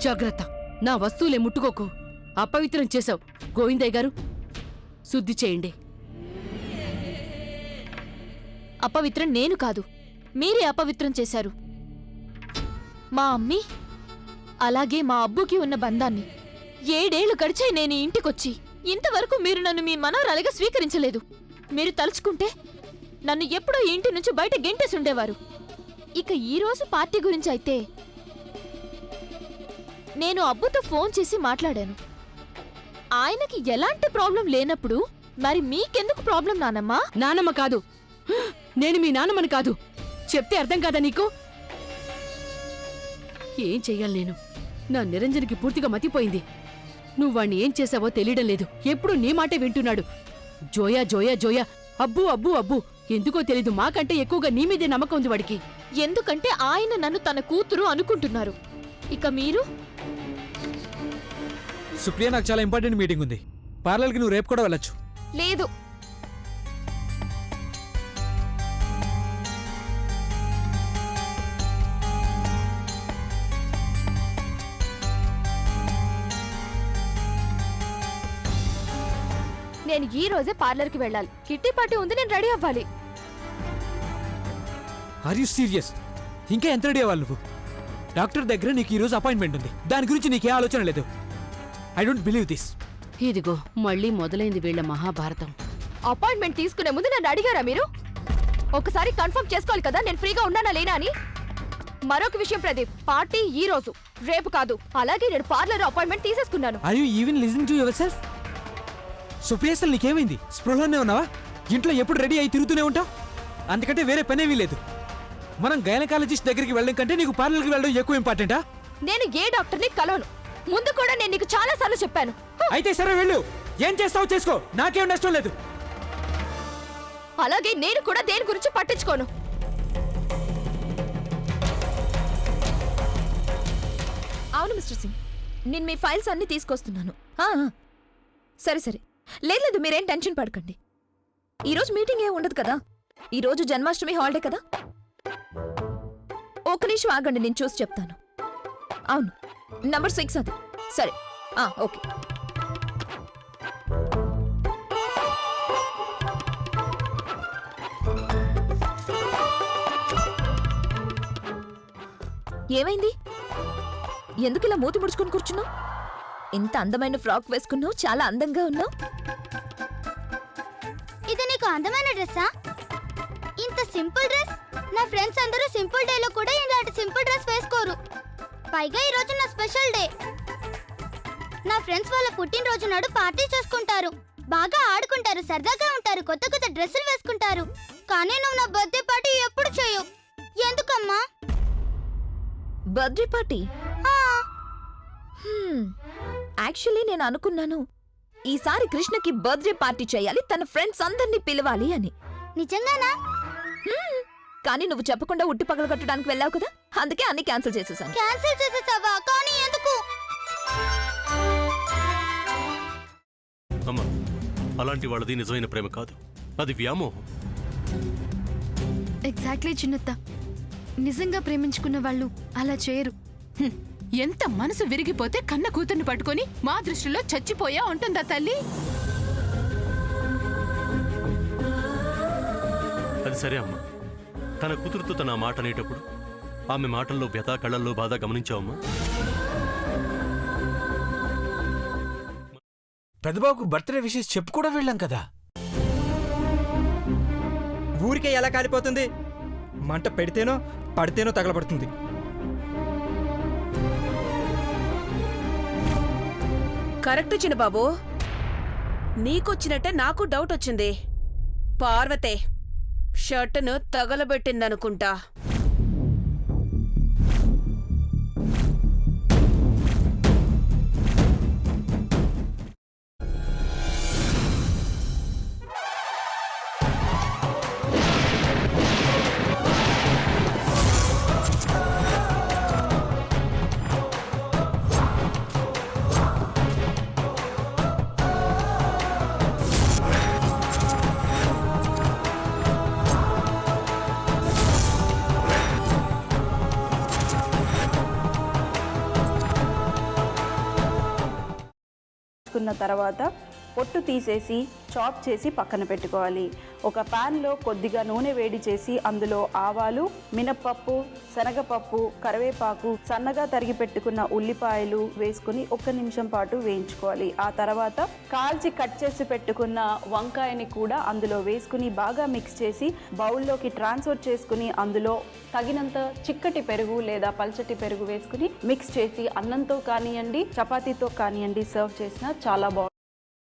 జాగ్రత్త, నా వస్తువులే ముట్టుకోకు. అపవిత్రం చేశావు. గోవిందయ్య గారు, శుద్ధి చేయండి. అపవిత్రం నేను కాదు, మీరే అపవిత్రం చేశారు. మా అమ్మి అలాగే మా అబ్బుకి ఉన్న బంధాన్ని 7 ఏళ్లు గడిచాయి నేను ఇంటికొచ్చి. ఇంతవరకు మీరు నన్ను మీ మనవరాలిగా స్వీకరించలేదు. మీరు తలుచుకుంటే నన్ను ఎప్పుడో ఇంటి నుంచి బయట గెంటేసి ఉండేవారు. ఇక ఈరోజు పార్టీ గురించి అయితే నేను అబ్బుతో ఫోన్ చేసి మాట్లాడాను. ఆయనకి ఎలాంటి ప్రాబ్లం లేనప్పుడు మరి మీకెందుకు ప్రాబ్లం నానమ్మా? నానమ్మ కాదు, నేను మీ నానమ్మని కాదు. చెప్తే అర్థం కాదా నీకు? ఏం చెయ్యాలి నేను? నా నిరంజన్కి పూర్తిగా మతిపోయింది. నువ్వు వాణ్ణి ఏం చేశావో తెలియడం లేదు. ఎప్పుడు నీ మాటే వింటున్నాడు. జోయా జోయా జోయా, అబ్బు అబ్బు అబ్బు. ఎందుకో తెలీదు, మాకంటే ఎక్కువగా నీ మీదే నమ్మకం ఉంది వాడికి. ఎందుకంటే ఆయన నన్ను తన కూతురు అనుకుంటున్నారు. ఇక మీరు? సుప్రియ, నాకు చాలా ఇంపార్టెంట్ మీటింగ్ ఉంది. పార్లర్కి నువ్వు రేపు కూడా వెళ్ళొచ్చు. లేదు, నేను ఈ రోజే పార్లర్కి వెళ్ళాలి. కిట్టి పార్టీ ఉంది, నేను రెడీ అవ్వాలి. Are you serious? ఇంకా ఎంత రెడీ అవ్వాలి నువ్వు? డాక్టర్ దగ్గర నీకు ఈరోజు అపాయింట్మెంట్ ఉంది. దాని గురించి నీకే ఆలోచన లేదు. I don't believe this. ఇదిగో మళ్ళీ మొదలైంది వీళ్ల మహాభారతం. అపాయింట్మెంట్ తీసుకునే ముందు నన్ను అడిగారా మీరు? ఒకసారి కన్ఫర్మ్ చేసుకోవాలి కదా నేను ఫ్రీగా ఉన్నానా లేనా అని. మరొక విషయం ప్రదీప్, పార్టీ ఈ రోజు, రేపు కాదు. అలాగే నేను పార్లర్ అపాయింట్మెంట్ తీసేసుకున్నాను. Are you even listening to yourself? Supriya, అసలు నీకేమైంది? స్పృహలోనే ఉన్నావా? ఇంట్లో ఎప్పుడు రెడీ అయి తిరుగుతూనే ఉంటావు. అందుకంటే వేరే పనేవీ లేదు. మనం గైనకాలజిస్ట్ దగ్గరికి వెళ్ళడం కంటే నీకు పార్లర్కి వెళ్ళడం ఎక్కువ ఇంపార్టెంటా? నేను ఏ డాక్టర్ని కలవను. ముందు కూడా నేను నీకు చాలా సార్లు చెప్పాను. అయితే సరే వెళ్ళు, ఏం చేస్తావో చేసుకో, నాకేం నష్టం లేదు. అలాగే నేను కూడా దేని గురించి పట్టించుకోను. అవును మిస్టర్ సింగ్, నేను మీ ఫైల్స్ అన్ని తీసుకొస్తున్నాను. సరే సరే, లేదు మీరేం టెన్షన్ పడకండి. ఈరోజు మీటింగ్ ఏం ఉండదు కదా. ఈరోజు జన్మాష్టమి హాలిడే కదా. ఒక నిమిషం ఆగండి, నేను చూసి చెప్తాను. అవును, నంబర్ 6 అది. సరే, ఓకే. ఏమైంది? ఎందుకు ఇలా మూతి ముడుచుకుని కూర్చున్నావు? ఇంత అందమైన ఫ్రాక్ వేసుకున్నావు, చాలా అందంగా ఉన్నావు. ఇది నీకు అందమైన డ్రెస్సా? ఇంత సింపుల్ డ్రెస్? నా ఫ్రెండ్స్ అందరూ సింపుల్ డేలో కూడా ఇలాంటి సింపుల్ డ్రెస్ వేసుకోరు. పైగా ఈ రోజు నా స్పెషల్ డే. నా ఫ్రెండ్స్ వాళ్ళ పుట్టినరోజు నాడు పార్టీ చేసుకుంటారు, బాగా ఆడుకుంటారు, సరదాగా ఉంటారు, కొత్త కొత్త డ్రెస్సులు వేసుకుంటారు. కానీ నువ్వు నా బర్త్డే పార్టీ ఎప్పుడు చేయవు. ఎందుకమ్మా? Birthday party? యాక్చువల్లీ నేను అనుకున్నాను ఈసారి కృష్ణకి బర్త్డే పార్టీ చేయాలి, తన ఫ్రెండ్స్ అందరినీ పిలవాలి అని. నిజంగానా? కానీ నువ్వు చెప్పకుండా ఉట్టి పగలగొట్టడానికి వెళ్ళావు కదా, అందుకే అన్ని క్యాన్సిల్ చేసేసాను. క్యాన్సిల్ చేసేసావా? కానీ ఎందుకు? అమ్మా, అలాంటి వాళ్ళది నిజమైన ప్రేమ కాదు, అది వ్యామోహం. ఎగ్జాక్ట్లీ చిన్నత్త, నిజంగా ప్రేమించుకున్న వాళ్ళు అలా చేయరు. ఎంత మనసు విరిగిపోతే కన్న కూతుర్ని పట్టుకొని మా దృష్టిలో చచ్చిపోయా ఉంటుందా తల్లి? అది సరే అమ్మా, తన కూతురుతో తన మాట అనేటప్పుడు ఆమె మాటల్లో వ్యథ, కళ్ళల్లో బాధ గమనించావమ్మా? పెద్దబాబుకు బర్త్డే విషెస్ చెప్పు కూడా వెళ్ళాం కదా. ఊరికే ఎలా కాలిపోతుంది? మంట పెడితేనో పడితేనో తగలబడుతుంది. కరెక్ట్ చిన్నబాబు, నీకొచ్చినట్టే నాకు డౌట్ వచ్చింది. పార్వతే షర్టును తగలబెట్టిందనుకుంటా. తీసుకున్న తర్వాత పొట్టు తీసేసి చాప్ చేసి పక్కన పెట్టుకోవాలి. ఒక ప్యాన్లో కొద్దిగా నూనె వేడి చేసి అందులో ఆవాలు, మినప్పప్పు, శనగపప్పు, కరివేపాకు, సన్నగా తరిగి పెట్టుకున్న ఉల్లిపాయలు వేసుకుని 1 నిమిషం పాటు వేయించుకోవాలి. ఆ తర్వాత కాల్చి కట్ చేసి పెట్టుకున్న వంకాయని కూడా అందులో వేసుకుని బాగా మిక్స్ చేసి బౌల్లోకి ట్రాన్స్ఫర్ చేసుకుని అందులో తగినంత చిక్కటి పెరుగు లేదా పల్చటి పెరుగు వేసుకుని మిక్స్ చేసి అన్నంతో కానివ్వండి, చపాతీతో కానివ్వండి సర్వ్ చేసినా చాలా బాగుంటుంది.